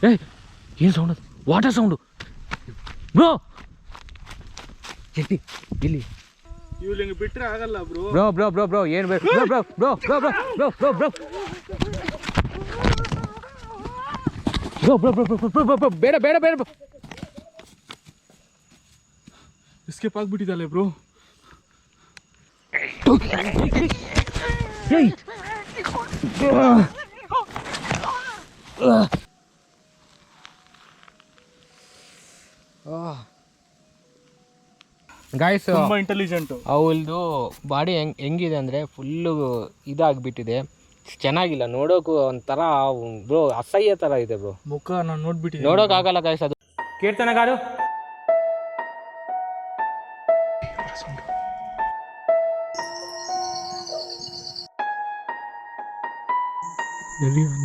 ಏನು ಸೌಂಡ್ ಅದು? Water sound bro. ಇಲ್ಲಿ ಇವ್ರು ಹಿಂಗೆ ಬಿಟ್ಟರೆ ಆಗಲ್ಲ bro. Bro bro bro bro ಏನು ಬೇಕು bro bro bro bro bro bro bro bro bro bro bro bro bro bro ಬೇಡ ಬೇಡ ಬೇಡ. ಎಸ್ಕೇಪ್ ಆಗಿಬಿಟ್ಟಿದ್ದಾಳೆ ಬ್ರೋ. ಗಾಯ್ಸ್ ತುಂಬ ಇಂಟೆಲಿಜೆಂಟು. ಅವಳದು ಬಾಡಿ ಹೆಂಗಿದೆ ಅಂದರೆ ಫುಲ್ಲು ಇದಾಗಿಬಿಟ್ಟಿದೆ, ಚೆನ್ನಾಗಿಲ್ಲ ನೋಡೋಕ್ಕೂ. ಒಂಥರ ಬ್ರೋ ಅಸಹ್ಯ ಥರ ಇದೆ ಬ್ರೋ. ಮುಖ ನಾನು ನೋಡ್ಬಿಟ್ಟಿದ್ದೆ, ನೋಡೋಕ್ಕಾಗಲ್ಲ ಗಾಯ್ಸ್. ಅದು ಕೀರ್ತನ ಗಾರು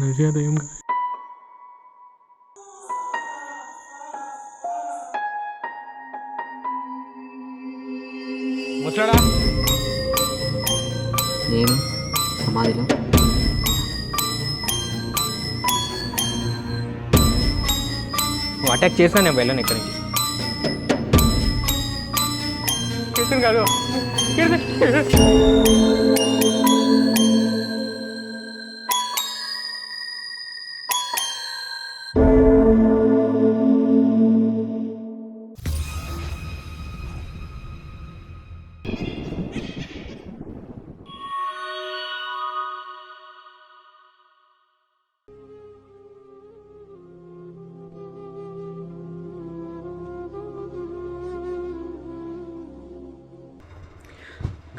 ನರಿಯಾದ ಹೆಂಗ ಮುಚ್ಚಳ నేను సమాధిలో అటాక్ చేసినా నేను వెళ్ళను ఇక్కడి నుంచి. కీర్తన్ కాదు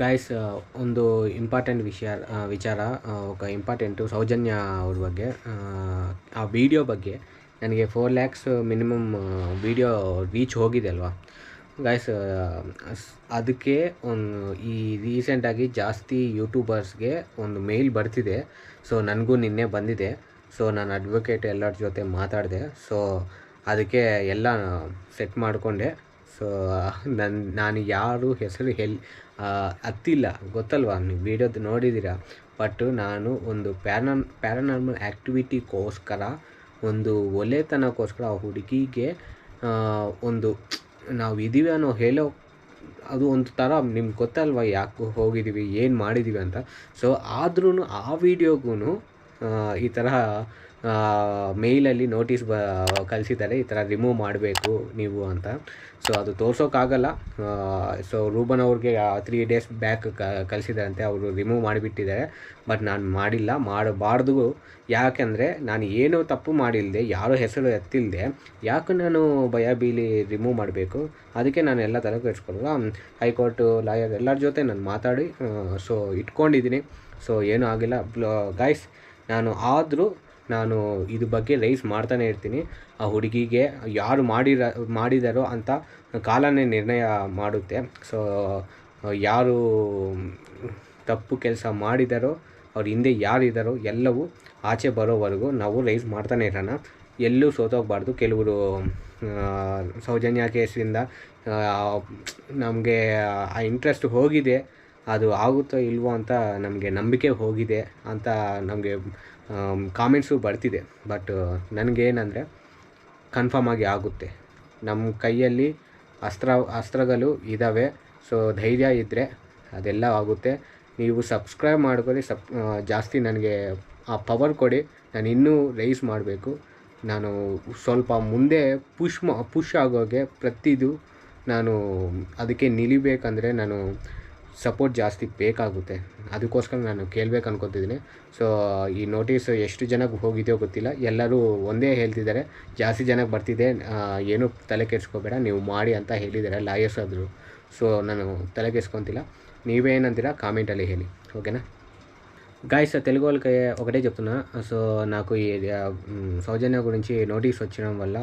ಗಾಯ್ಸ್. ಒಂದು ಇಂಪಾರ್ಟೆಂಟ್ ವಿಚಾರ ఒక ಇಂಪಾರ್ಟೆಂಟು ಸೌಜನ್ಯ ಅವ್ರ ಬಗ್ಗೆ. ಆ ವಿಡಿಯೋ ಬಗ್ಗೆ ನನಗೆ 4 lakhs ಮಿನಿಮಮ್ ವಿಡಿಯೋ ರೀಚ್ ಹೋಗಿದೆ ಅಲ್ವಾ ಗಾಯ್ಸ್. ಅದಕ್ಕೆ ಈ ರೀಸೆಂಟಾಗಿ ಜಾಸ್ತಿ ಯೂಟ್ಯೂಬರ್ಸ್ಗೆ ಒಂದು ಮೇಲ್ ಬರ್ತಿದೆ. ಸೊ ನನಗೂ ನಿನ್ನೆ ಬಂದಿದೆ. ಸೊ ನಾನು ಅಡ್ವೊಕೇಟ್ ಎಲ್ಲರ ಜೊತೆ ಮಾತಾಡಿದೆ. ಸೊ ಅದಕ್ಕೆ ಎಲ್ಲ ಸೆಟ್ ಮಾಡಿಕೊಂಡೆ. ಸೊ ನಾನು ಯಾರು ಹೆಸರು ಹತ್ತಿಲ್ಲ, ಗೊತ್ತಲ್ವಾ, ನೀವು ವೀಡಿಯೋದು ನೋಡಿದ್ದೀರಾ. ಬಟ್ ನಾನು ಒಂದು ಪ್ಯಾರಾನಾರ್ಮಲ್ ಆ್ಯಕ್ಟಿವಿಟಿಗೋಸ್ಕರ, ಒಂದು ಒಳ್ಳೆತನಕ್ಕೋಸ್ಕರ ಆ ಹುಡುಗಿಗೆ ಒಂದು ನಾವು ಇದ್ದೀವಿ ಅನ್ನೋ ಹೇಳೋ, ಅದು ಒಂದು ಥರ ನಿಮ್ಗೆ ಗೊತ್ತಲ್ವ ಯಾಕೆ ಹೋಗಿದ್ದೀವಿ, ಏನು ಮಾಡಿದ್ದೀವಿ ಅಂತ. ಸೊ ಆದ್ರೂ ಆ ವಿಡಿಯೋಗೂ ಈ ಥರ ಮೇಲಲ್ಲಿ ನೋಟಿಸ್ ಕಳಿಸಿದ್ದಾರೆ, ಈ ಥರ ರಿಮೂವ್ ಮಾಡಬೇಕು ನೀವು ಅಂತ. ಸೊ ಅದು ತೋರ್ಸೋಕ್ಕಾಗಲ್ಲ. ಸೊ ರೂಬನ್ ಅವ್ರಿಗೆ 3 days ಬ್ಯಾಕ್ ಕಳಿಸಿದಾರಂತೆ, ಅವರು ರಿಮೂವ್ ಮಾಡಿಬಿಟ್ಟಿದ್ದಾರೆ. ಬಟ್ ನಾನು ಮಾಡಿಲ್ಲ, ಮಾಡಬಾರ್ದು. ಯಾಕೆಂದರೆ ನಾನು ಏನೂ ತಪ್ಪು ಮಾಡಿಲ್ಲದೆ, ಯಾರೋ ಹೆಸರು ಎತ್ತಿಲ್ಲದೆ ಯಾಕೆ ನಾನು ಭಯ ಬೀಳಿ ರಿಮೂವ್ ಮಾಡಬೇಕು? ಅದಕ್ಕೆ ನಾನು ಎಲ್ಲ ತಲೆ ಕೆಡಿಸ್ಕೊಳ್ಳಲ್ಲ. ಹೈಕೋರ್ಟು ಲಾಯರ್ ಎಲ್ಲರ ಜೊತೆ ನಾನು ಮಾತಾಡಿ ಸೊ ಇಟ್ಕೊಂಡಿದ್ದೀನಿ. ಸೊ ಏನೂ ಆಗಿಲ್ಲ ಗಾಯ್ಸ್. ನಾನು ಇದ್ರ ಬಗ್ಗೆ ರೈಸ್ ಮಾಡ್ತಾನೆ ಇರ್ತೀನಿ. ಆ ಹುಡುಗಿಗೆ ಯಾರು ಮಾಡಿದಾರೋ ಅಂತ ಕಾಲನೇ ನಿರ್ಣಯ ಮಾಡುತ್ತೆ. ಸೊ ಯಾರು ತಪ್ಪು ಕೆಲಸ ಮಾಡಿದಾರೋ, ಅವ್ರ ಹಿಂದೆ ಯಾರಿದ್ದಾರೋ ಎಲ್ಲವೂ ಆಚೆ ಬರೋವರೆಗೂ ನಾವು ರೈಸ್ ಮಾಡ್ತಾನೆ ಇರೋಣ. ಎಲ್ಲೂ ಸೋತೋಗಬಾರ್ದು. ಕೆಲವರು ಸೌಜನ್ಯ ಕೇಸಿಂದ ನಮಗೆ ಆ ಇಂಟ್ರೆಸ್ಟ್ ಹೋಗಿದೆ, ಅದು ಆಗುತ್ತೋ ಇಲ್ವೋ ಅಂತ ನಮಗೆ ನಂಬಿಕೆ ಹೋಗಿದೆ ಅಂತ ನಮಗೆ ಕಾಮೆಂಟ್ಸು ಬರ್ತಿದೆ. ಬಟ್ ನನಗೇನಂದರೆ ಕನ್ಫರ್ಮ್ ಆಗಿ ಆಗುತ್ತೆ. ನಮ್ಮ ಕೈಯಲ್ಲಿ ಅಸ್ತ್ರಗಳು ಇದ್ದಾವೆ. ಸೊ ಧೈರ್ಯ ಇದ್ದರೆ ಅದೆಲ್ಲ ಆಗುತ್ತೆ. ನೀವು ಸಬ್ಸ್ಕ್ರೈಬ್ ಮಾಡ್ಕೊಳ್ಳಿ, ಜಾಸ್ತಿ ನನಗೆ ಆ ಪವರ್ ಕೊಡಿ. ನಾನು ಇನ್ನೂ ರೈಸ್ ಮಾಡಬೇಕು. ನಾನು ಸ್ವಲ್ಪ ಮುಂದೆ ಪುಷ್ ಆಗೋಗೆ ಪ್ರತಿದು ನಾನು ಅದಕ್ಕೆ ನಿಲ್ಲಿಬೇಕಂದ್ರೆ ನಾನು ಸಪೋರ್ಟ್ ಜಾಸ್ತಿ ಬೇಕಾಗುತ್ತೆ. ಅದಕ್ಕೋಸ್ಕರ ನಾನು ಕೇಳಬೇಕು ಅನ್ಕೊತಿದ್ದೀನಿ. ಸೊ ಈ ನೋಟಿಸ್ ಎಷ್ಟು ಜನಕ್ಕೆ ಹೋಗಿದೆಯೋ ಗೊತ್ತಿಲ್ಲ, ಎಲ್ಲರೂ ಒಂದೇ ಹೇಳ್ತಿದ್ದಾರೆ, ಜಾಸ್ತಿ ಜನಕ್ಕೆ ಬರ್ತಿದೆ, ಏನೂ ತಲೆ ಕೆಡಿಸ್ಕೋಬೇಡ ನೀವು ಮಾಡಿ ಅಂತ ಹೇಳಿದ್ದಾರೆ ಲಾಯರ್ಸ್ ಆದರು. ಸೊ ನಾನು ತಲೆ ಕೆಡಿಸ್ಕೊತಿಲ್ಲ. ನೀವೇನಂತೀರಾ కామెంటಲ್ಲಿ ಹೇಳಿ, ఓకేనా గాయస్. తెలుగు వాళ్ళకి ఒకటే చెప్తున్నా. సో నాకు ఈ సౌజన్య గురించి నోటీస్ వచ్చడం వల్ల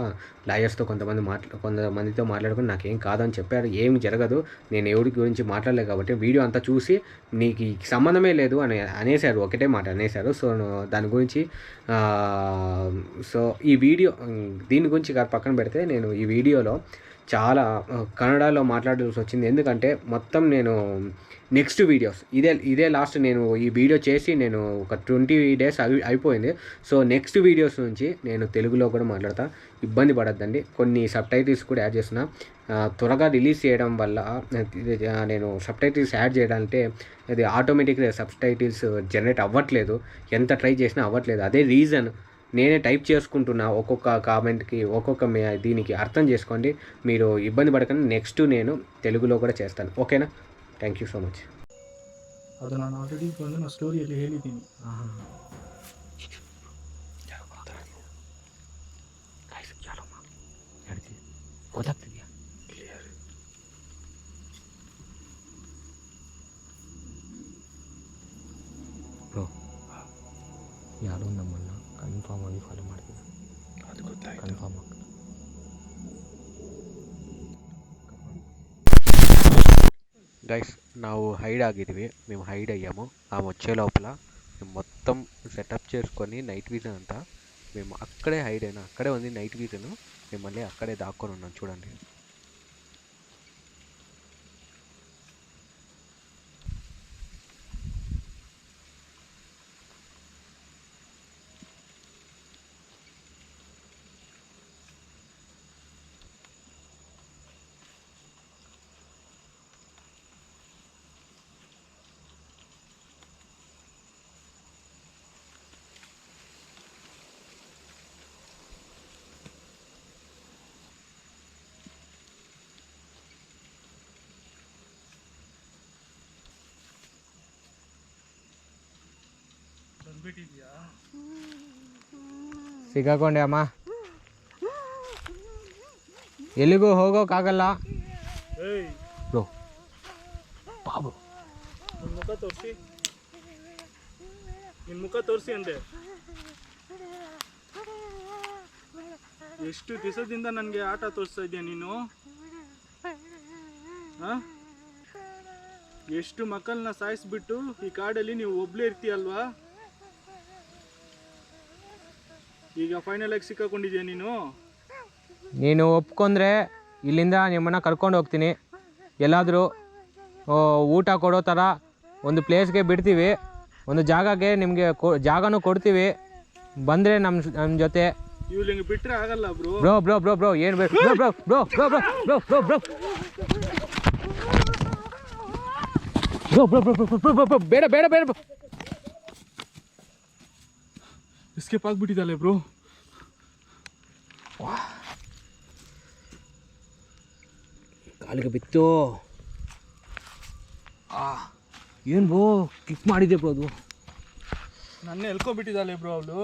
లాయర్స్తో కొంతమందితో మాట్లాడుకుని నాకేం కాదని చెప్పారు. ఏమి జరగదు, నేను ఎవరి గురించి మాట్లాడలేదు కాబట్టి వీడియో అంతా చూసి నీకు సంబంధమే లేదు అనేసారు, ఒకటే మాట అనేసారు. సో దాని గురించి సో ఈ వీడియో దీని గురించి పక్కన పెడితే, నేను ఈ వీడియోలో చాలా కన్నడలో మాట్లాడాల్సి వచ్చింది. ఎందుకంటే మొత్తం నేను నెక్స్ట్ వీడియోస్ ఇదే లాస్ట్. నేను ఈ వీడియో చేసి నేను ఒక 20 days అయిపోయింది. సో నెక్స్ట్ వీడియోస్ నుంచి నేను తెలుగులో కూడా మాట్లాడతా, ఇబ్బంది పడద్దండి. కొన్ని సబ్టైటిల్స్ కూడా యాడ్ చేస్తున్నా. త్వరగా రిలీజ్ చేయడం వల్ల నేను సబ్టైటిల్స్ యాడ్ చేయాలంటే అది ఆటోమేటిక్గా సబ్టైటిల్స్ జనరేట్ అవ్వట్లేదు, ఎంత ట్రై చేసినా అవ్వట్లేదు. అదే రీజన్. నేనే టైప్ చేసుకుంటున్నా ఒక్కొక్క కామెంట్కి, ఒక్కొక్క దీనికి అర్థం చేసుకోండి. మీరు ఇబ్బంది పడకండి. నెక్స్ట్ నేను తెలుగులో కూడా చేస్తాను. ఓకేనా? Thank you so much. ಅದು ನಾನು ಆಲ್ರೆಡಿ ಬಂದು ನಾನು ಸ್ಟೋರಿಯಲ್ಲಿ ಹೇಳಿದ್ದೀನಿ. ಗೊತ್ತಾಗ್ತಿದೆಯಾ? ಬ್ರೋ, ಯಾರೋ ನಮ್ಮನ್ನು ಕನ್ಫರ್ಮ್ ಆಗಿ ಫಾಲೋ ಮಾಡ್ತಿದ್ರು. ಅದು ಗೊತ್ತಾಯ್ತು. ಕನ್ಫರ್ಮ್ ಆಗಿ గైస్ ನಾವು హైడ్ ಆಗಿದ್ವಿ. మేము హైడ్ అయ్యాము. ఆమె వచ్చే లోపల మేము మొత్తం సెటప్ చేసుకొని నైట్ విజన్ అంతా మేము అక్కడే హైడ్ అయినా, అక్కడే ఉంది నైట్ విజన్. మేము మళ్ళీ అక్కడే దాక్కొని ఉన్నాం చూడండి. ಬಂದ್ಬಿಟ್ಟಿದ್ಯಾ? ಸಿಗಾಕೊಂಡೆ ಅಮ್ಮ, ಎಲ್ಲಿಗೂ ಹೋಗೋಕ್ಕಾಗಲ್ಲ. ಏಯ್ ಬ್ರೋ, ಬಾಬು ನಿನ್ನ ಮುಖ ತೋರಿಸಿ, ನಿನ್ನ ಮುಖ ತೋರಿಸಿ ಅಂದೆ. ಎಷ್ಟು ದಿವಸದಿಂದ ನನಗೆ ಆಟ ತೋರಿಸ್ತಾ ಇದೆಯಾ ನೀನು? ಎಷ್ಟು ಮಕ್ಕಳನ್ನ ಸಾಯಿಸ್ಬಿಟ್ಟು ಈ ಕಾಡಲ್ಲಿ ನೀವು ಒಬ್ಳೇ ಇರ್ತೀಯಲ್ವಾ? ಈಗ ಫೈನಲ್ ಆಗಿ ಸಿಕ್ಕಾಕೊಂಡಿದ್ಯಾ ನೀನು? ನೀನು ಒಪ್ಕೊಂಡ್ರೆ ಇಲ್ಲಿಂದ ನಿಮ್ಮನ್ನು ಕರ್ಕೊಂಡು ಹೋಗ್ತೀನಿ. ಎಲ್ಲಾದರೂ ಊಟ ಕೊಡೋ ಥರ ಒಂದು ಪ್ಲೇಸ್ಗೆ ಬಿಡ್ತೀವಿ, ಒಂದು ಜಾಗಕ್ಕೆ ನಿಮಗೆ ಜಾಗನೂ ಕೊಡ್ತೀವಿ. ಬಂದರೆ ನಮ್ಮ ಜೊತೆ. ಇವ್ಲಿಂಗೆ ಬಿಟ್ಟರೆ ಆಗಲ್ಲ bro. Bro bro bro bro ಏನು ಬೇಕು? Bro bro bro bro bro bro bro bro bro bro bro bro bro bro ಬೇಡ ಬೇಡ ಬೇಡ. ಎಸ್ಕೇಪ್ ಆಗಿಬಿಟ್ಟಿದ್ದಾಳೆ ಬ್ರೋ. ಕಾಲಿಗೆ ಬಿತ್ತು. ಏನು ಬ್ರೋ ಕಿಕ್ ಮಾಡಿದೆ ಬ್ರೋ ಅದು. ನನ್ನೇ ಎಲ್ಕೊಬಿಟ್ಟಿದ್ದಾಳೆ ಬ್ರೋ ಅವಳು.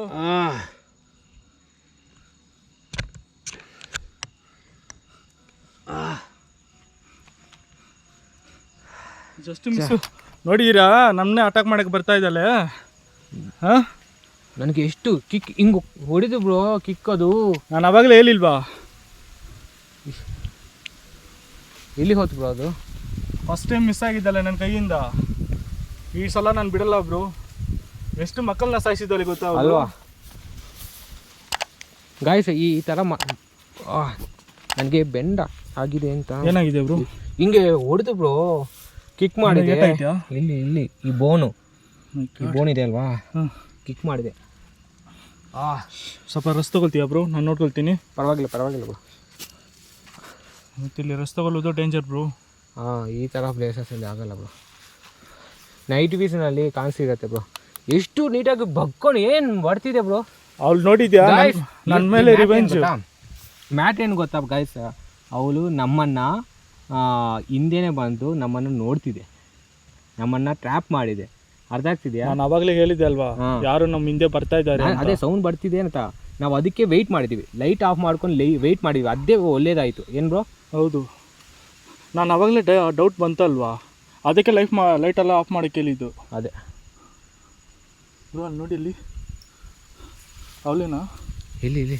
Just miss. ನೋಡಿದ್ದೀರಾ, ನಮ್ಮನ್ನೇ ಅಟ್ಯಾಕ್ ಮಾಡಕ್ಕೆ ಬರ್ತಾ ಇದ್ದಾಳೆ. ಹಾಂ, ನನಗೆ ಎಷ್ಟು ಕಿಕ್ ಹಿಂಗೆ ಹೊಡಿದು ಬ್ರೋ, ಕಿಕ್ ಅದು. ನಾನು ಅವಾಗಲೇ ಹೇಳಿಲ್ವಾ? ಎಲ್ಲಿ ಹೋಯ್ತು ಬ್ರೋ ಅದು? ಫಸ್ಟ್ ಟೈಮ್ ಮಿಸ್ ಆಗಿದ್ದಾಳೆ ನನ್ನ ಕೈಯಿಂದ. ಈ ಸಲ ನಾನು ಬಿಡಲ್ಲ ಬ್ರೋ. ಎಷ್ಟು ಮಕ್ಕಳನ್ನ ಸಾಯಿಸಿದ್ದಾಳೆ ಗೊತ್ತಾ ಅಲ್ವಾ ಗಾಯ್ಸ್? ಈ ಥರ ನನಗೆ ಬೆಂಡ ಆಗಿದೆ ಅಂತ. ಏನಾಗಿದೆ ಬ್ರೋ? ಹಿಂಗೆ ಹೊಡೆದು ಬ್ರೋ, ಕಿಕ್ ಮಾಡಿದೆ. ಇಲ್ಲಿ ಇಲ್ಲಿ ಈ ಬೋನು ಇದೆ ಅಲ್ವಾ, ಕಿಕ್ ಮಾಡಿದೆ. ಸ್ವಲ್ಪ ರಸ್ ತಗೊಳ್ತೀಯಾ ಬ್ರೋ? ನಾನು ನೋಡ್ಕೊಳ್ತೀನಿ. ಪರವಾಗಿಲ್ಲ ಪರವಾಗಿಲ್ಲ ಬ್ರೋ. ಮತ್ತು ಇಲ್ಲಿ ರಸ್ ತಗೊಳ್ಳೋದು ಡೇಂಜರ್ ಬ್ರೋ. ಈ ಥರ ಪ್ಲೇಸಸಲ್ಲಿ ಆಗಲ್ಲ ಬ್ರೋ. ನೈಟ್ ವಿಷನಲ್ಲಿ ಕಾಣಿಸಿರುತ್ತೆ ಬ್ರೋ. ಎಷ್ಟು ನೀಟಾಗಿ ಬಗ್ಕೊಂಡು ಏನು ಬರ್ತಿದೆ ಬ್ರೋ. ಅವಳು ನೋಡಿದ್ಯಾ ನನ್ನ ಮೇಲೆ ರಿವೆಂಜ್. ಮ್ಯಾಟ್ ಏನು ಗೊತ್ತಾ ಗೈಸ್? ಅವಳು ನಮ್ಮನ್ನು ಹಿಂದೆನೇ ಬಂದು ನಮ್ಮನ್ನು ನೋಡ್ತಿದೆ, ನಮ್ಮನ್ನು ಟ್ರ್ಯಾಪ್ ಮಾಡಿದೆ. ಅರ್ಥ ಆಗ್ತಿದೆಯಾ? ನಾನು ಅವಾಗಲೇ ಹೇಳಿದ್ದೆ ಅಲ್ವಾ, ಯಾರು ನಮ್ಮ ಹಿಂದೆ ಬರ್ತಾ ಇದ್ದಾರೆ. ಅದೇ ಸೌಂಡ್ ಬರ್ತಿದೆ ಅಂತ ನಾವು ಅದಕ್ಕೆ ವೆಯ್ಟ್ ಮಾಡಿದ್ದೀವಿ. ಲೈಟ್ ಆಫ್ ಮಾಡ್ಕೊಂಡು ವೆಯ್ಟ್ ಮಾಡಿದ್ವಿ. ಅದೇ ಒಳ್ಳೇದಾಯಿತು. ಏನು ಬ್ರೋ? ಹೌದು, ನಾನು ಅವಾಗಲೇ ಡೌಟ್ ಬಂತಲ್ವಾ, ಅದಕ್ಕೆ ಲೈಟೆಲ್ಲ ಆಫ್ ಮಾಡಿ ಕೇಳಿದ್ದು. ಅದೇ ಬ್ರೋ, ಅಲ್ಲಿ ನೋಡಿ, ಅಲ್ಲಿ ಅವಳೇನಾ? ಇಲ್ಲಿ ಇಲ್ಲಿ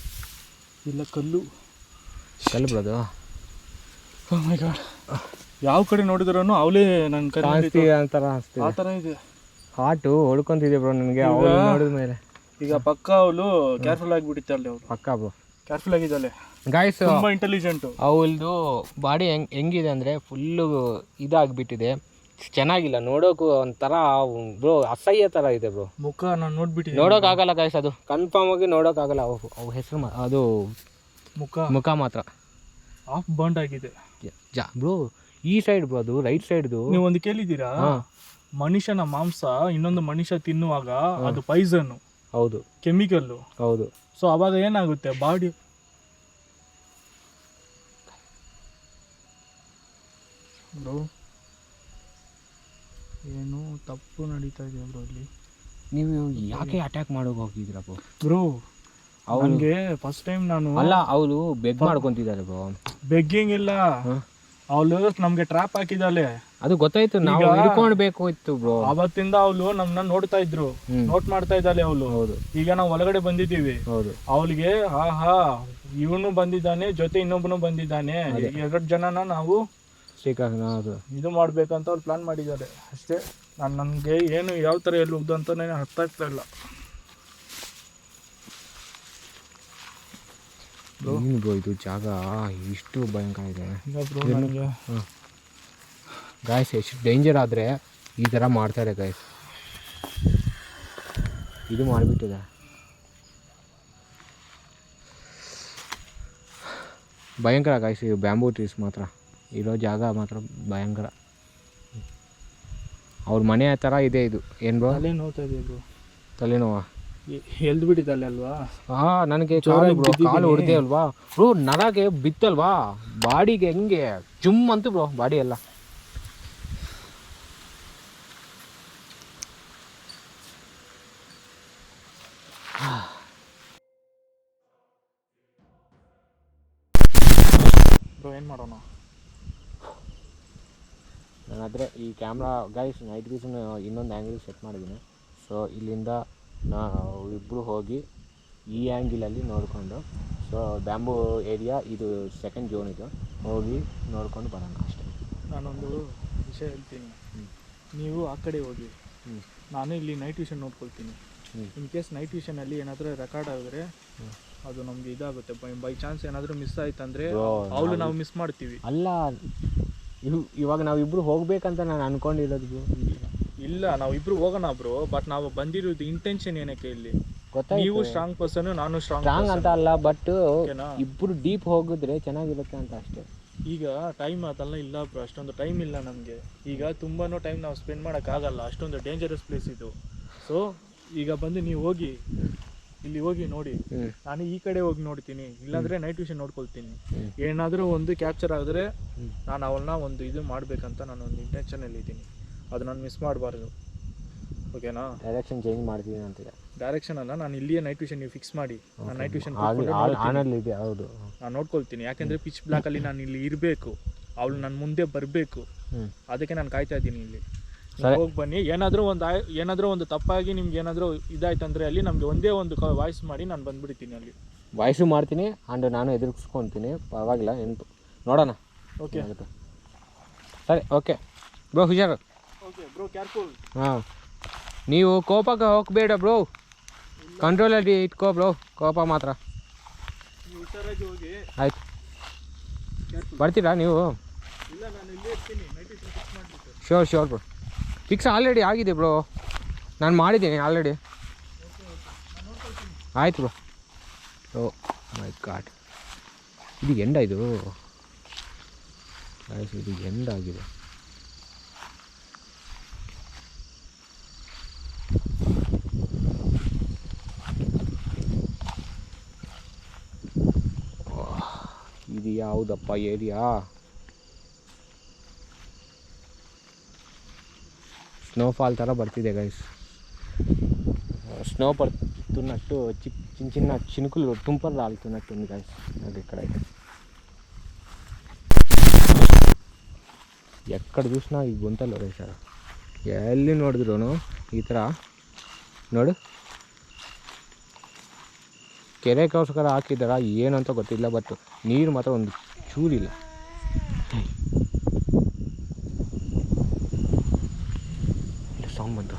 ಇಲ್ಲ, ಕಲ್ಲು ಬ್ರೋ ಅದು. ಓ ಮೈ ಗಾಡ್, ಯಾವ ಕಡೆ ನೋಡಿದ್ರೂ ಅವಳೇ ನನ್ನ ಕಾಣಿಸ್ತೀವಿ ಅಂತಾರ. ಆ ಥರ ಇದೆ. ಹಾಟು ಹೊಡ್ಕೊಂತಿದೆ ಬ್ರೋ ನನಗೆ ಅವಳು ನೋಡಿದ ಮೇಲೆ. ಈಗ ಪಕ್ಕ ಅವಳು ಕೇರ್ಫುಲ್ ಆಗಿಬಿಟ್ಟಿದ್ದಾಳೆ. ಅವಳು ಪಕ್ಕ ಬ್ರೋ ಕೇರ್ಫುಲ್ ಆಗಿದ್ದಾಳೆ ಗಾಯ್ಸ್. ತುಂಬ ಇಂಟೆಲಿಜೆಂಟು. ಅವಳದು ಬಾಡಿ ಹೆಂಗಿದೆ ಅಂದರೆ ಫುಲ್ಲು ಇದಾಗಿಬಿಟ್ಟಿದೆ. ಚೆನ್ನಾಗಿಲ್ಲ ನೋಡೋಕ್ಕೂ ಒಂಥರ ಬ್ರೋ ಅಸಹ್ಯ ಥರ ಇದೆ ಬ್ರೋ. ಮುಖ ನಾನು ನೋಡ್ಬಿಟ್ಟಿದ್ದೀನಿ. ನೋಡೋಕ್ಕಾಗಲ್ಲ ಗಾಯ್ಸ್, ಅದು ಕನ್ಫರ್ಮ್ ಆಗಿ ನೋಡೋಕ್ಕಾಗಲ್ಲ. ಅವು ಹೆಸರು ಅದು ಮುಖ ಮಾತ್ರ ಆಫ್ ಬರ್ನ್ ಆಗಿದೆ ಬ್ರೋ. ಈ ಸೈಡ್ ಬ್ರೋ, ಅದು ರೈಟ್ ಸೈಡ್ದು. ನೀವು ಒಂದು ಕೇಳಿದ್ದೀರಾ, ಮನುಷ್ಯನ ಮಾಂಸ ಇನ್ನೊಂದು ಮನುಷ್ಯ ತಿನ್ನುವಾಗ ಅದು ಪಾಯ್ಸನ್, ಹೌದು, ಕೆಮಿಕಲ್ಲು, ಹೌದು. ಸೊ ಅವಾಗ ಏನಾಗುತ್ತೆ ಬಾಡಿ ಬ್ರೋ, ಏನು ತಪ್ಪು ನಡೀತಾ ಇದೆ ಬ್ರೋ ಇಲ್ಲಿ. ನೀವು ಯಾಕೆ ಅಟ್ಯಾಕ್ ಮಾಡೋಕೆ ಹೋಗಿದ್ದೀರಾ ಬ್ರೋ? ಅವನಿಗೆ ಫಸ್ಟ್ ಟೈಮ್ ನಾನು ಅಲ್ಲ, ಅವಳು ಬೆಗ್ ಮಾಡ್ಕೊಂತಿದ್ದಾರೆ ಬ್ರೋ. ಬೆಗ್ಗಿಂಗ್ ಇಲ್ಲ, ಅವಳು ನಮ್ಗೆ ಟ್ರಾಪ್ ಹಾಕಿದಾಳೆ. ಅದು ಗೊತ್ತಾಯ್ತು, ನಾವು ಹಿಡ್ಕೊಳ್ಬೇಕು ಇತ್ತು ಬ್ರೋ. ಅವತ್ತಿಂದ ಅವಳು ನಮ್ನ ನೋಡ್ತಾ ಇದ್ರು, ನೋಟ್ ಮಾಡ್ತಾ ಇದ್ದಾಳೆ ಅವಳು. ಹೌದು. ಈಗ ನಾವು ಒಳಗಡೆ ಬಂದಿದ್ದೀವಿ. ಹೌದು. ಅವಳಿಗೆ ಇವನು ಬಂದಿದ್ದಾನೆ, ಜೊತೆ ಇನ್ನೊಬ್ಬನು ಬಂದಿದ್ದಾನೆ, 2 ಜನನ ನಾವು ಇದು ಮಾಡ್ಬೇಕಂತ ಅವ್ರು ಪ್ಲಾನ್ ಮಾಡಿದ್ದಾರೆ ಅಷ್ಟೇ. ನನಗೆ ಏನು ಯಾವ ಥರ ಎಲ್ಲಿ ಅಂತ ಅರ್ಥ ಆಗ್ತಾ ಇಲ್ಲ. ಬ್ರೋ ಇದು ಜಾಗ ಇಷ್ಟು ಭಯಂಕರ ಇದೆ ಗಾಯ್ಸ್. ಎಷ್ಟು ಡೇಂಜರ್ ಆದರೆ ಈ ಥರ ಮಾಡ್ತಾರೆ ಗಾಯ್ಸ್. ಇದು ಮಾಡಿಬಿಟ್ಟಿದೆ. ಭಯಂಕರ ಗಾಯ್ಸ್. ಇದು ಬ್ಯಾಂಬೂ ಟ್ರೀಸ್ ಮಾತ್ರ ಇರೋ ಜಾಗ ಮಾತ್ರ ಭಯಂಕರ. ಅವ್ರ ಮನೆ ಥರ ಇದೆ ಇದು. ಏನು ಬ್ರೋ? ತಲೆ ನೋವ್ತಾ ಇದೆ ಬ್ರೋ. ತಲೆನೋವಾ? ಎಲ್ದು ಬಿಟ್ಟಿದ್ದಲ್ಲ ಅಲ್ವಾ? ನನಗೆ ಕಾಲು ಹೊಡೆದೆ ಅಲ್ವಾ ಬ್ರೋ, ನರಗೆ ಬಿತ್ತಲ್ವಾ ಬಾಡಿಗೆ, ಹೆಂಗೆ ಜುಮ್ ಅಂತು ಬ್ರೋ ಬಾಡಿ ಎಲ್ಲ. ಬ್ರೋ ಏನು ಮಾಡೋಣ? ನಾನಾದರೆ ಈ ಕ್ಯಾಮ್ರಾ ಗೈಸ್ ನೈಟ್ ವಿಷನ್ ಇನ್ನೊಂದು ಆ್ಯಂಗಲ್ ಸೆಟ್ ಮಾಡಿದ್ದೀನಿ. ಸೊ ಇಲ್ಲಿಂದ ಇಬ್ಬರು ಹೋಗಿ ಈ ಆ್ಯಂಗಿಲಲ್ಲಿ ನೋಡಿಕೊಂಡು, ಸೊ ಬ್ಯಾಂಬೂ ಏರಿಯಾ ಇದು ಸೆಕೆಂಡ್ ಝೋನ್, ಇದು ಹೋಗಿ ನೋಡ್ಕೊಂಡು ಬರೋಣ ಅಷ್ಟೇ. ನಾನೊಂದು ವಿಷಯ ಹೇಳ್ತೀನಿ, ನೀವು ಆ ಕಡೆ ಹೋಗಿ, ನಾನು ಇಲ್ಲಿ ನೈಟ್ ವಿಷನ್ ನೋಡ್ಕೊಳ್ತೀನಿ. ಇನ್ ಕೇಸ್ ನೈಟ್ ವಿಷನಲ್ಲಿ ಏನಾದರೂ ರೆಕಾರ್ಡ್ ಆಗಿದ್ರೆ ಅದು ನಮ್ಗೆ ಇದಾಗುತ್ತೆ. ಬೈ ಚಾನ್ಸ್ ಏನಾದರೂ ಮಿಸ್ ಆಯ್ತಂದರೆ ಅವಳು ನಾವು ಮಿಸ್ ಮಾಡ್ತೀವಿ. ಅಲ್ಲ, ಇವಾಗ ನಾವಿಬ್ಬರು ಹೋಗ್ಬೇಕಂತ ನಾನು ಅನ್ಕೊಂಡಿರೋದು. ಇಲ್ಲ, ನಾವಿಬ್ರು ಹೋಗೋಣ ಬ್ರೋ, ಬಟ್ ನಾವು ಬಂದಿರೋದು ಇಂಟೆನ್ಷನ್ ಏನಕ್ಕೆ ಇಲ್ಲಿ ಗೊತ್ತಾ? ನೀವು ಸ್ಟ್ರಾಂಗ್ ಪರ್ಸನ್, ನಾನು ಸ್ಟ್ರಾಂಗ್ ಅಂತ ಅಲ್ಲ, ಬಟ್ ಇಬ್ಬರು ಡೀಪ್ ಹೋಗಿದ್ರೆ ಚೆನ್ನಾಗಿರುತ್ತೆ ಅಂತ ಅಷ್ಟೇ. ಈಗ ಟೈಮ್ ಅದೆಲ್ಲ ಇಲ್ಲ ಬ್ರೋ, ಅಷ್ಟೊಂದು ಟೈಮ್ ಇಲ್ಲ ನಮಗೆ. ಈಗ ತುಂಬಾ ಟೈಮ್ ನಾವು ಸ್ಪೆಂಡ್ ಮಾಡೋಕ್ಕಾಗಲ್ಲ, ಅಷ್ಟೊಂದು ಡೇಂಜರಸ್ ಪ್ಲೇಸ್ ಇದು. ಸೊ ಈಗ ಬಂದು ನೀವು ಹೋಗಿ ಇಲ್ಲಿ ಹೋಗಿ ನೋಡಿ, ನಾನು ಈ ಕಡೆ ಹೋಗಿ ನೋಡ್ತೀನಿ, ಇಲ್ಲಾಂದರೆ ನೈಟ್ ವಿಷನ್ ನೋಡ್ಕೊಳ್ತೀನಿ. ಏನಾದರೂ ಒಂದು ಕ್ಯಾಪ್ಚರ್ ಆಗಿದ್ರೆ ನಾನು ಅವಳನ್ನ ಒಂದು ಇದು ಮಾಡಬೇಕಂತ ನಾನು ಒಂದು ಇಂಟೆನ್ಷನಲ್ಲಿ ಇದ್ದೀನಿ. ಅದು ನಾನು ಮಿಸ್ ಮಾಡಬಾರ್ದು, ಓಕೆನಾ? ಡೈರೆಕ್ಷನ್ ಚೇಂಜ್ ಮಾಡ್ತೀನಿ ಅಂತಿದೆ. ಡೈರೆಕ್ಷನ್ ಅಲ್ಲ, ನಾನು ಇಲ್ಲಿಯೇ ನೈಟ್ ವಿಷನ್ ನೀವು ಫಿಕ್ಸ್ ಮಾಡಿ, ನಾನು ನೈಟ್ ವಿಷನ್ ಇದೆ. ಹೌದು, ನಾನು ನೋಡ್ಕೊಳ್ತೀನಿ. ಯಾಕೆಂದರೆ ಪಿಚ್ ಬ್ಲ್ಯಾಕಲ್ಲಿ ನಾನು ಇಲ್ಲಿ ಇರಬೇಕು, ಅವಳು ನನ್ನ ಮುಂದೆ ಬರಬೇಕು, ಅದಕ್ಕೆ ನಾನು ಕಾಯ್ತಾ ಇದ್ದೀನಿ ಇಲ್ಲಿ. ಹೋಗಿ ಬನ್ನಿ. ಏನಾದರೂ ಒಂದು ತಪ್ಪಾಗಿ ನಿಮ್ಗೆ ಏನಾದರೂ ಇದಾಯ್ತಂದರೆ ಅಲ್ಲಿ ನಮಗೆ ಒಂದೇ ಒಂದು ವಾಯ್ಸ್ ಮಾಡಿ ನಾನು ಬಂದುಬಿಡ್ತೀನಿ. ಅಲ್ಲಿ ವಾಯ್ಸು ಮಾಡ್ತೀನಿ ಆ್ಯಂಡ್ ನಾನು ಎದುರಿಸ್ಕೊತೀನಿ, ಪರವಾಗಿಲ್ಲ, ಎಂಟು ನೋಡೋಣ. ಓಕೆ ಸರಿ, ಓಕೆ ಬ್ರೋ, ಹುಷಾರು. Okay bro, careful. ಹಾಂ, ನೀವು ಕೋಪಕ್ಕೆ ಹೋಗಬೇಡ ಬ್ರೋ, ಕಂಟ್ರೋಲಲ್ಲಿ ಇಟ್ಕೋ ಬ್ರೋ, ಕೋಪ ಮಾತ್ರ. ಹುಷಾರಾಗಿ ಹೋಗಿ. ಆಯ್ತು, ಬರ್ತೀರಾ ನೀವು? ಇಲ್ಲ, ನಾನು ಇಲ್ಲೇ ಇರ್ತೀನಿ, ನೈಟ್ ವಿಷನ್ ಫಿಕ್ಸ್ ಮಾಡಿಬಿಟ್ಟು. ಶೋರ್ ಬ್ರೋ, ಫಿಕ್ಸ್ ಆಲ್ರೆಡಿ ಆಗಿದೆ ಬ್ರೋ, ನಾನು ಮಾಡಿದ್ದೀನಿ ಆಲ್ರೆಡಿ. ಆಯ್ತು ಬ್ರೋ. ಓ ಮೈ ಗಾಡ್, ಇದು ಎಂಡ, ಇದು ಇದು ಎಂಡ್ ಆಗಿದೆ. ಇದು ಯಾವುದಪ್ಪ ಏರಿಯಾ? ಸ್ನೋಫಾಲ್ ಥರ ಬರ್ತಿದೆ ಗೈಸ್. స్నో పడుతున్నట్టు చిన్న చిన్న చినుకులు తుంపలు రాలుతున్నట్టుంది గైస్. నాకు ఇక్కడ ఎక్కడ చూసినా ఈ గుంతలు వేశారు. ಎಲ್ಲಿ ನೋಡಿದ್ರು ಈ ಥರ ನೋಡು, ಕೆರೆಗೋಸ್ಕರ ಹಾಕಿದಾರ ಏನಂತ ಗೊತ್ತಿಲ್ಲ, ಬಟ್ ನೀರು ಮಾತ್ರ ಒಂದು ಚೂರಿಲ್ಲ. ಸೌಂಡ್ ಬಂತು.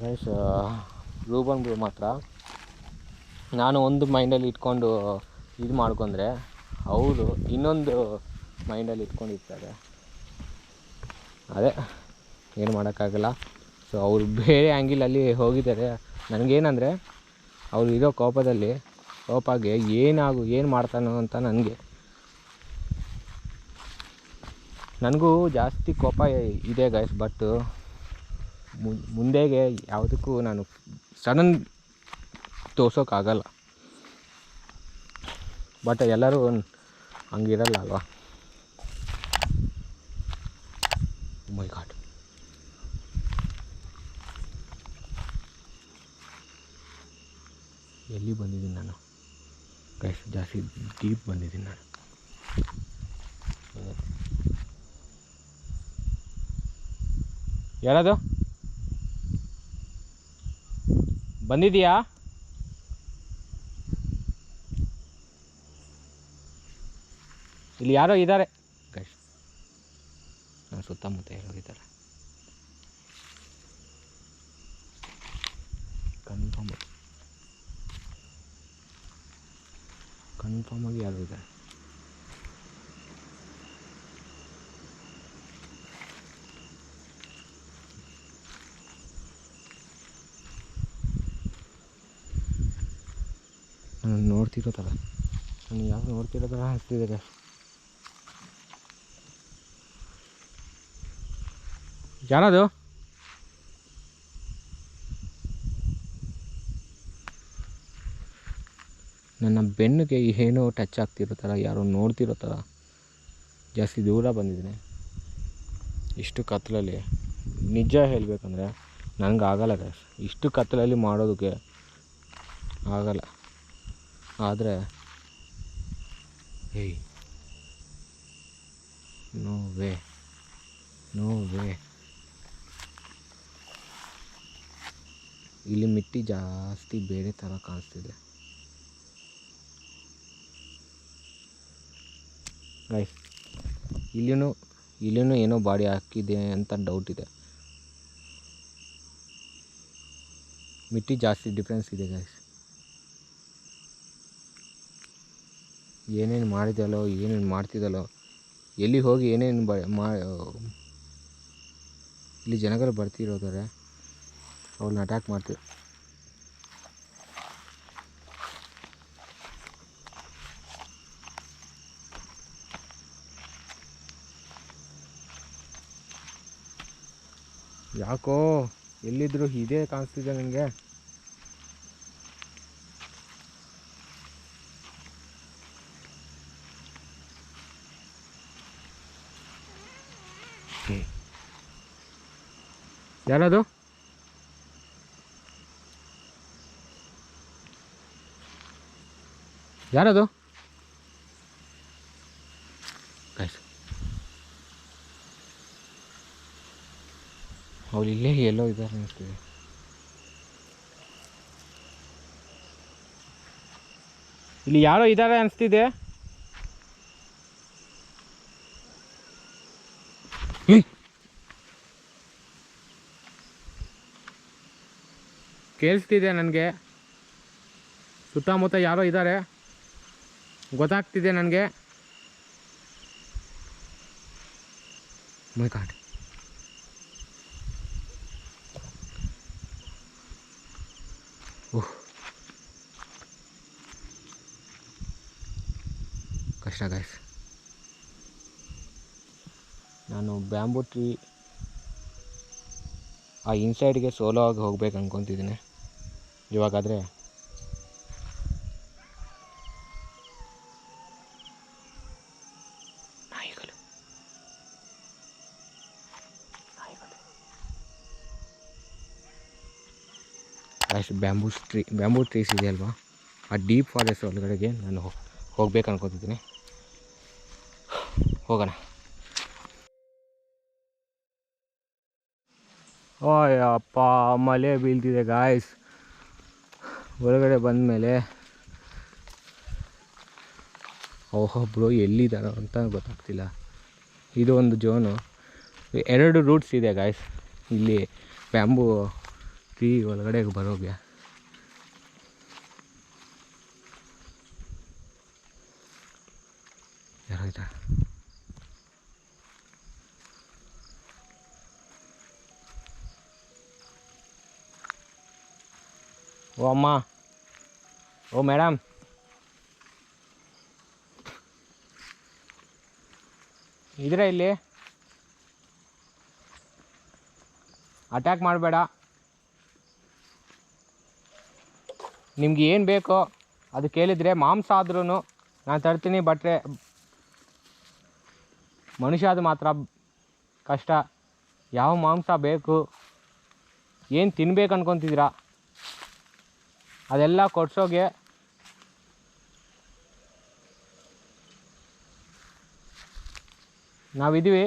ಗೈಸ್, ರೂಬನ್ ಬ್ರೋ ಮಾತ್ರ ನಾನು ಒಂದು ಮೈಂಡಲ್ಲಿ ಇಟ್ಕೊಂಡು ಇದು ಮಾಡ್ಕೊಂಡ್ರೆ ಅವರು ಇನ್ನೊಂದು ಮೈಂಡಲ್ಲಿ ಇಟ್ಕೊಂಡಿರ್ತಾರೆ. ಅದೇ ಏನು ಮಾಡೋಕ್ಕಾಗಲ್ಲ. ಸೊ ಅವರು ಬೇರೆ ಆ್ಯಂಗಿಲಲ್ಲಿ ಹೋಗಿದ್ದಾರೆ. ನನಗೇನಂದರೆ ಅವ್ರು ಇರೋ ಕೋಪಗೆ ಏನು ಮಾಡ್ತಾನೋ ಅಂತ ನನಗೂ ಜಾಸ್ತಿ ಕೋಪ ಇದೆ ಗೈಸ್. ಬಟ್ ಮುಂದೆಗೆ ಯಾವುದಕ್ಕೂ ನಾನು ಸಡನ್ ತೋರ್ಸೋಕ್ಕಾಗಲ್ಲ. ಬಟ್ ಎಲ್ಲರೂ ಹಂಗಿರಲ್ಲ ಅಲ್ವಾ. ಮೈ ಗಾಡ್, ಎಲ್ಲಿ ಬಂದಿದ್ದೀನಿ ನಾನು ಗೈಸ್? ಜಾಸ್ತಿ ಡೀಪ್ ಬಂದಿದ್ದೀನಿ ನಾನು. ಯಾರದು ಬಂದಿದೆಯಾ? ಇಲ್ಲಿ ಯಾರೋ ಇದ್ದಾರೆ ಗೈಸ್, ನನ್ನ ಸುತ್ತಮುತ್ತ ಯಾರೋ ಇದ್ದಾರೆ. ಕನ್ಫರ್ಮಾಗಿ ಯಾರೋ ಇದ್ದಾರೆ. ನಾನು ನೋಡ್ತಿರೋ ಥರ, ನಾನು ಯಾವ ನೋಡ್ತಿರೋ ಥರ ಅನಿಸ್ತಿದೆ ಗೈಸ್. ಯಾರದು? ನನ್ನ ಬೆನ್ನಿಗೆ ಏನೋ ಟಚ್ ಆಗ್ತಿರೋ ಥರ, ಯಾರೋ ನೋಡ್ತಿರೋ ಥರ. ಜಾಸ್ತಿ ದೂರ ಬಂದಿದ್ದೀನಿ ಇಷ್ಟು ಕತ್ತಲಲ್ಲಿ. ನಿಜ ಹೇಳಬೇಕಂದ್ರೆ ನನಗೆ ಆಗಲ್ಲ ಗೈಸ್, ಇಷ್ಟು ಕತ್ತಲಲ್ಲಿ ಮಾಡೋದಕ್ಕೆ ಆಗಲ್ಲ. ಆದರೆ ಏಯ್, ನೋ ವೇ. ಇಲ್ಲಿ ಮಿಟ್ಟಿ ಜಾಸ್ತಿ ಬೇರೆ ಥರ ಕಾಣಿಸ್ತಿದೆ ಗೈಸ್. ಇಲ್ಲಿನೂ ಏನೋ ಬಾಡಿ ಹಾಕಿದೆ ಅಂತ ಡೌಟ್ ಇದೆ. ಮಿಟ್ಟಿ ಜಾಸ್ತಿ ಡಿಫ್ರೆನ್ಸ್ ಇದೆ ಗೈಸ್. ಏನೇನು ಮಾಡಿದಲ್ಲೋ, ಏನೇನು ಮಾಡ್ತಿದ್ದಲ್ಲೋ, ಎಲ್ಲಿ ಹೋಗಿ ಏನೇನು ಇಲ್ಲಿ ಜನಗಳು ಬರ್ತಿರೋದಾರೆ, ಅವ್ರನ್ನ ಅಟ್ಯಾಕ್ ಮಾಡ್ತೀವಿ. ಯಾಕೋ ಎಲ್ಲಿದ್ರು ಇದೇ ಕಾಣಿಸ್ತಿದೆ ನನಗೆ. ಯಾರದು? ಅವ್ರು ಇಲ್ಲೇ ಎಲ್ಲೋ ಇದ್ದಾರೆ ಅನಿಸ್ತಿದೆ. ಇಲ್ಲಿ ಯಾರೋ ಇದ್ದಾರೆ ಅನಿಸ್ತಿದೆ. ಕೇಳಿಸ್ತಿದೆ ನನಗೆ, ಸುತ್ತಮುತ್ತ ಯಾರೋ ಇದ್ದಾರೆ ಗೊತ್ತಾಗ್ತಿದೆ ನನಗೆ. ಮೈ ಗಾಡ್, ಓಹ್ ಕಷ್ಟ ಗೈಸ್. ನಾನು ಬ್ಯಾಂಬೂ ಟ್ರೀ ಆ ಇನ್ಸೈಡ್ಗೆ ಸೋಲೋ ಆಗಿ ಹೋಗ್ಬೇಕು ಅಂದ್ಕೊತಿದ್ದೀನಿ ಇವಾಗಾದರೆ. ಅಷ್ಟು ಬ್ಯಾಂಬೂ ಟ್ರೀಸ್ ಇದೆ ಅಲ್ವಾ, ಆ ಡೀಪ್ ಫಾರೆಸ್ಟ್ ಒಳಗಡೆಗೆ ನಾನು ಹೋಗ್ಬೇಕು ಅನ್ಕೋತಿದ್ದೀನಿ. ಹೋಗೋಣ. ಓಯಪ್ಪ, ಮಳೆ ಬೀಳ್ತಿದೆ ಗಾಯ್ಸ್. ಹೊರಗಡೆ ಬಂದಮೇಲೆ ಒಬ್ಬರು ಎಲ್ಲಿದ್ದಾರೋ ಅಂತ ಗೊತ್ತಾಗ್ತಿಲ್ಲ. ಇದು ಒಂದು ಜೋನು, 2 ರೂಟ್ಸ್ ಇದೆ ಗಾಯ್ಸ್ ಇಲ್ಲಿ ಬ್ಯಾಂಬೂ ಟ್ರೀ ಒಳಗಡೆ ಬರೋಗೆ. ಆಯ್ತಾ. ಓ ಅಮ್ಮ, ಓ ಮೇಡಮ್, ಇದ್ರೆ ಇಲ್ಲಿ ಅಟ್ಯಾಕ್ ಮಾಡಬೇಡ. ನಿಮ್ಗೆ ಏನು ಬೇಕೋ ಅದು ಕೇಳಿದರೆ ಮಾಂಸ ಆದ್ರೂ ನಾನು ತರ್ತೀನಿ. ಬಟ್ರೆ ಮನುಷ್ಯ ಅದು ಮಾತ್ರ ಕಷ್ಟ. ಯಾವ ಮಾಂಸ ಬೇಕು, ಏನು ತಿನ್ಬೇಕು ಅನ್ಕೊತಿದ್ದೀರಾ ಅದೆಲ್ಲ ಕೊಡ್ಸೋಗೆ ನಾವಿದ್ದೀವಿ.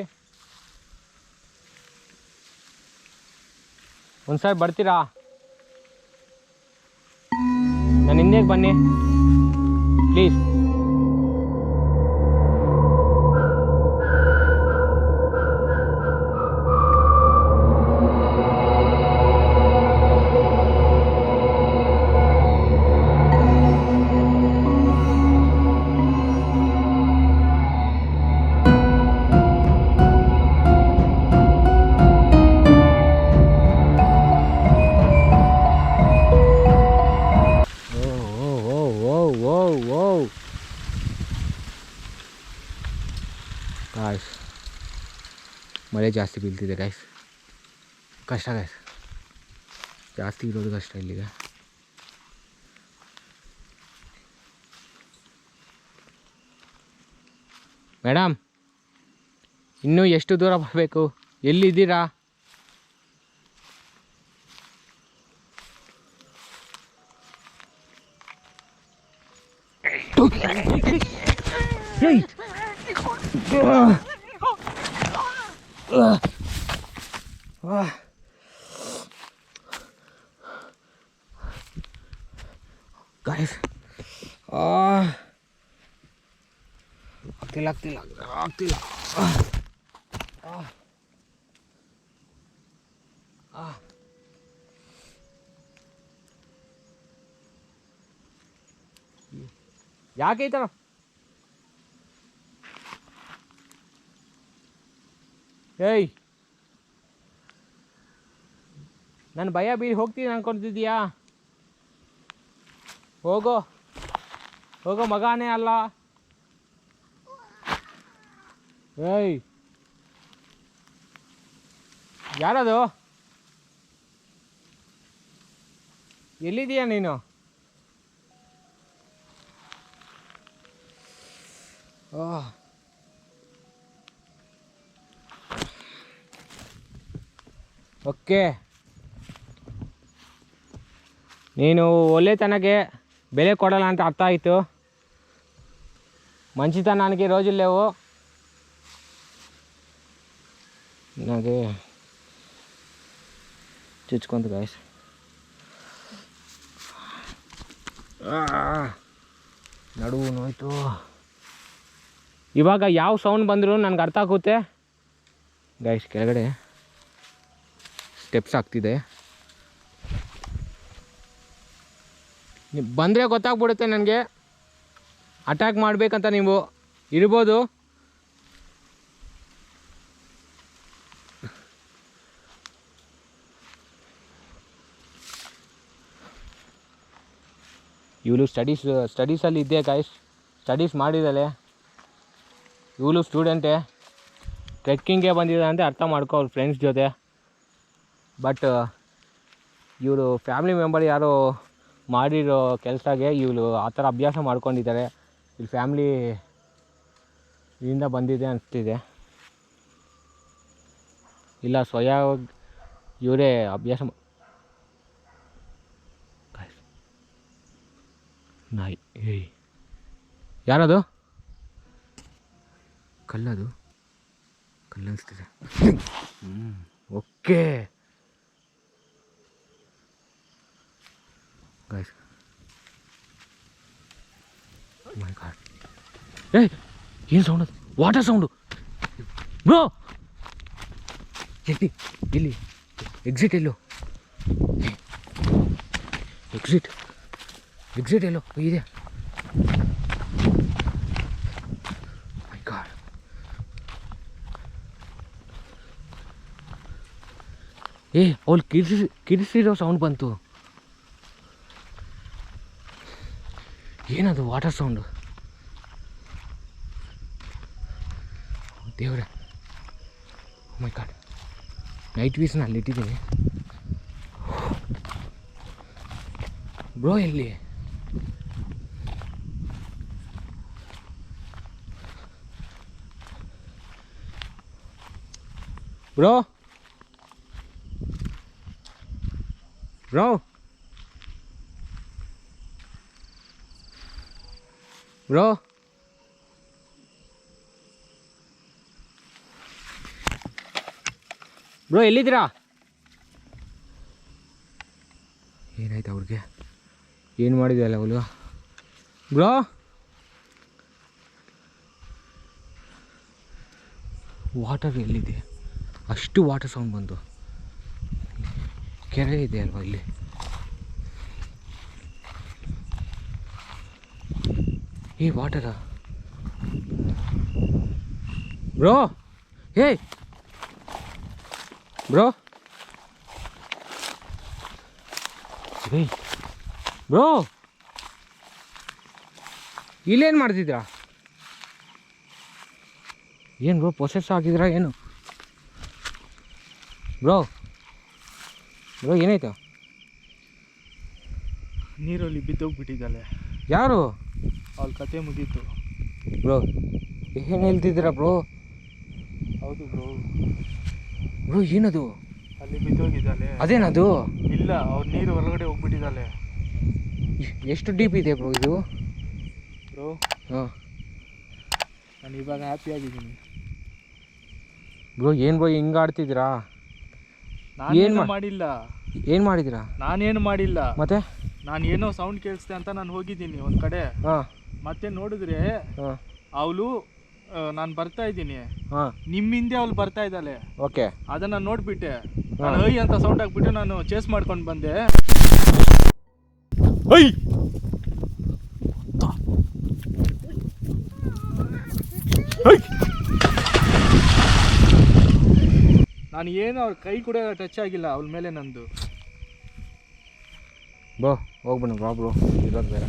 ಒಂದು ಸಾರಿ ಬರ್ತೀರಾ? ನಾನು ಹಿಂದೆ ಬನ್ನಿ ಪ್ಲೀಸ್. ಗಾಯ್ಸ್, ಮಳೆ ಜಾಸ್ತಿ ಬೀಳ್ತಿದೆ ಗಾಯ್ಸ್. ಕಷ್ಟ ಗಾಯ್ಸ್, ಜಾಸ್ತಿ ಇರೋದು ಕಷ್ಟ ಇಲ್ಲಿಗೆ. ಮೇಡಮ್, ಇನ್ನೂ ಎಷ್ಟು ದೂರ ಬರಬೇಕು? ಎಲ್ಲಿದ್ದೀರಾ? ಗಾಯ್ಸ್, ಆಗ್ತಿಲ್ಲ. ಯಾಕೆ ಈ ಥರ? ಏಯ್, ನಾನು ಭಯ ಬೀರಿ ಹೋಗ್ತೀನಿ ಅನ್ಕೊತಿದ್ದೀಯಾ? ಹೋಗೋ ಮಗನೇ ಅಲ್ಲ. ಏಯ್, ಯಾರದು? ಎಲ್ಲಿದ್ದೀಯಾ ನೀನು? ಓಕೆ, ನೀನು ಒಳ್ಳೆತನಕ್ಕೆ ಬೆಲೆ ಕೊಡಲ್ಲ ಅಂತ ಅರ್ಥ ಆಯಿತು. ಮಂಚಿತನಕ್ಕೆ ರೋಜಿಲ್ಲೇವು. ನನಗೆ ಚುಚ್ಕೊಂತು ಗಾಯ್ಸ್. ನಡುವು ನೋಯ್ತು. ಇವಾಗ ಯಾವ ಸೌಂಡ್ ಬಂದರೂ ನನಗೆ ಅರ್ಥ ಆಗುತ್ತೆ ಗೈಸ್. ಕೆಳಗಡೆ ಸ್ಟೆಪ್ಸ್ ಆಗ್ತಿದೆ. ನೀವು ಬಂದರೆ ಗೊತ್ತಾಗ್ಬಿಡುತ್ತೆ ನನಗೆ. ಅಟ್ಯಾಕ್ ಮಾಡಬೇಕಂತ ನೀವು ಇರ್ಬೋದು. ಇವಳು ಸ್ಟಡೀಸಲ್ಲಿ ಇದ್ದೆ ಗಾಯ್ಸ್. ಸ್ಟಡೀಸ್ ಮಾಡಿದ್ದಾಳೆ. ಇವಳು ಸ್ಟೂಡೆಂಟೇ, ಟ್ರೆಕ್ಕಿಂಗ್ಗೆ ಬಂದಿದ್ದಾಳೆ ಅಂತ ಅರ್ಥ ಮಾಡ್ಕೊ ಅವ್ರ ಫ್ರೆಂಡ್ಸ್ ಜೊತೆ. ಬಟ್ ಇವರು ಫ್ಯಾಮಿಲಿ ಮೆಂಬರ್ ಯಾರೋ ಮಾಡಿರೋ ಕೆಲಸಗೆ ಇವಳು ಆ ಥರ ಅಭ್ಯಾಸ ಮಾಡ್ಕೊಂಡಿದ್ದಾರೆ. ಇಲ್ಲಿ ಫ್ಯಾಮ್ಲಿ ಇಂದ ಬಂದಿದೆ ಅನಿಸ್ತಿದೆ. ಇಲ್ಲ ಸ್ವಯಂ ಇವರೇ ಅಭ್ಯಾಸ ನಾಯಿ. ಏಯ್, ಯಾರದು? ಕಲ್ಲದು? ಕಲ್ಲು ಅನಿಸ್ತಿದೆ. ಓಕೆ ಗೈಸ್, ಮೈ ಗಾಡ್. ಏಯ್, ಏನು ಸೌಂಡ್ ಅದು? Water sound bro. ಎಲ್ಲಿ ಎಕ್ಸಿಟ್ ಎಲ್ಲೋ? ಎಕ್ಸಿಟ್ ಎಲ್ಲೋ ಇದೆ? ಮೈ ಗಾಡ್. ಅವ್ಳು ಕಿರಿಸಿರೋ ಸೌಂಡ್ ಬಂತು. ಏನದು ವಾಟರ್ ಸೌಂಡು? ದೇವ್ರೆ, ಮೈ ಗಾಡ್. ನೈಟ್ ವೀಸ್ನ ಅಲ್ಲಿಟ್ಟಿದ್ದೀನಿ. ಬ್ರೋ ಎಲ್ಲಿ? ಬ್ರೋ ಬ್ರೋ ಬ್ರೋ ಬ್ರೋ ಎಲ್ಲಿದ್ದೀರಾ? ಏನಾಯ್ತು ಅವ್ರಿಗೆ? ಏನು ಮಾಡಿದೆಯಲ್ಲ ಅವಳು? ಬ್ರೋ ವಾಟರ್ ಎಲ್ಲಿದೆ? ಅಷ್ಟು ವಾಟರ್ ಸೌಂಡ್ ಬಂತು. ಕೆರೆ ಇದೆ ಅಲ್ವಾ ಇಲ್ಲಿ? Water bro? ಬ್ರೋ ಬ್ರೋ ಇಲ್ಲೇನು ಮಾಡ್ತಿದ್ದೀರಾ? ಏನು ಬ್ರೋ ಪ್ರೊಸೆಸ್ ಆಗಿದ್ದೀರಾ ಏನು? ಬ್ರೋ ಏನಾಯ್ತು? ನೀರಲ್ಲಿ ಬಿದ್ದೋಗ್ಬಿಟ್ಟಿದ್ದಾಳೆ. ಯಾರು? ಅವ್ಳ ಕತೆ ಮುಗೀತು. ಬ್ರೋ ಏನು ಹೇಳ್ತಿದ್ದೀರಾ ಬ್ರೋ? ಹೌದು ಬ್ರೋ. ಏನದು? ಅಲ್ಲಿ ಬಿದ್ದೋಗಿದ್ದಾಳೆ. ಅದೇನದು? ಇಲ್ಲ, ಅವ್ರ ನೀರು ಹೊರಗಡೆ ಹೋಗ್ಬಿಟ್ಟಿದ್ದಾಳೆ. ಎಷ್ಟು ಡೀಪ್ ಇದೆ ಬ್ರೋ ಇದು? ಬ್ರೋ ಹಾಂ, ನಾನು ಇವಾಗ ಹ್ಯಾಪಿಯಾಗಿದ್ದೀನಿ. ಬ್ರೋ ಏನು ಬ್ರೋ ಹಿಂಗೆ ಆಡ್ತಿದ್ದೀರಾ? ನಾನೇನು ಮಾಡಿಲ್ಲ. ಏನು ಮಾಡಿದ್ದೀರಾ? ನಾನೇನು ಮಾಡಿಲ್ಲ. ಮತ್ತೆ ನಾನು ಏನೋ ಸೌಂಡ್ ಕೇಳಿಸ್ದೆ ಅಂತ ನಾನು ಹೋಗಿದ್ದೀನಿ ಒಂದು ಕಡೆ. ಹಾಂ, ಮತ್ತೆ ನೋಡಿದ್ರೆ ಹಾಂ, ಅವಳು ನಾನು ಬರ್ತಾ ಇದ್ದೀನಿ, ಹಾಂ, ನಿಮ್ಮ ಹಿಂದೆ ಅವಳು ಬರ್ತಾ ಇದ್ದಾಳೆ. ಓಕೆ. ಅದನ್ನು ನೋಡಿಬಿಟ್ಟೆ. ನಾನು ಐ ಅಂತ ಸೌಂಡ್ ಹಾಕ್ಬಿಟ್ಟು ನಾನು ಚೇಸ್ ಮಾಡ್ಕೊಂಡು ಬಂದೆ. ಐ ನಾನು ಏನು ಅವ್ರ ಕೈ ಕೂಡ ಟಚ್ ಆಗಿಲ್ಲ ಅವಳ ಮೇಲೆ ನಂದು. ಬ್ರೋ ಹೋಗ್ಬಿಡು ಬ್ರೋ ಇರೋದು ಬೇರೆ.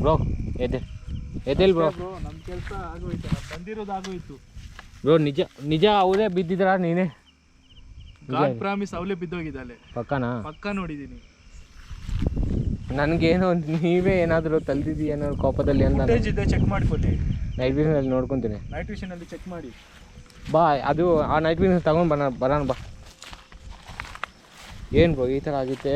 ಬ್ರೋ ಎದ್ದೇಳಿ ಬ್ರೋ. ನಮ್ಮ ಕೆಲಸ ಆಗೋಯ್ತು, ನಾನು ಬಂದಿರೋದು ಆಗೋಯ್ತು. ಬ್ರೋ ನಿಜ ಅವಳೇ ಬಿದ್ದಿದ್ರಾ? ನೀನೇ ಗಾಡ್ ಪ್ರಾಮಿಸ್ ಅವಳೇ ಬಿದ್ದೋಗಿದ್ದಾಳೆ. ಪಕ್ಕನಾ? ಪಕ್ಕ ನೋಡಿದ್ದೀನಿ. ನನಗೇನೋ ನೀವೇ ಏನಾದರೂ ತಲ್ದಿದ್ದೀ ಏನೋ ಕೋಪದಲ್ಲಿ ಅಂತ ಇದೆ, ಚೆಕ್ ಮಾಡ್ಕೊಳ್ಳಿ. ನೈಟ್ ವಿಷನಲ್ಲಿ ನೋಡ್ಕೊತೀನಿ. ನೈಟ್ ವಿಷನಲ್ಲಿ ಚೆಕ್ ಮಾಡಿ ಬಾ. ಅದು ಆ ನೈಟ್ ವಿಷನ್ ತಗೊಂಡು ಬರೋಣ ಬಾ. ಏನು ಬ್ರೋ ಈ ಥರ ಆಗುತ್ತೆ?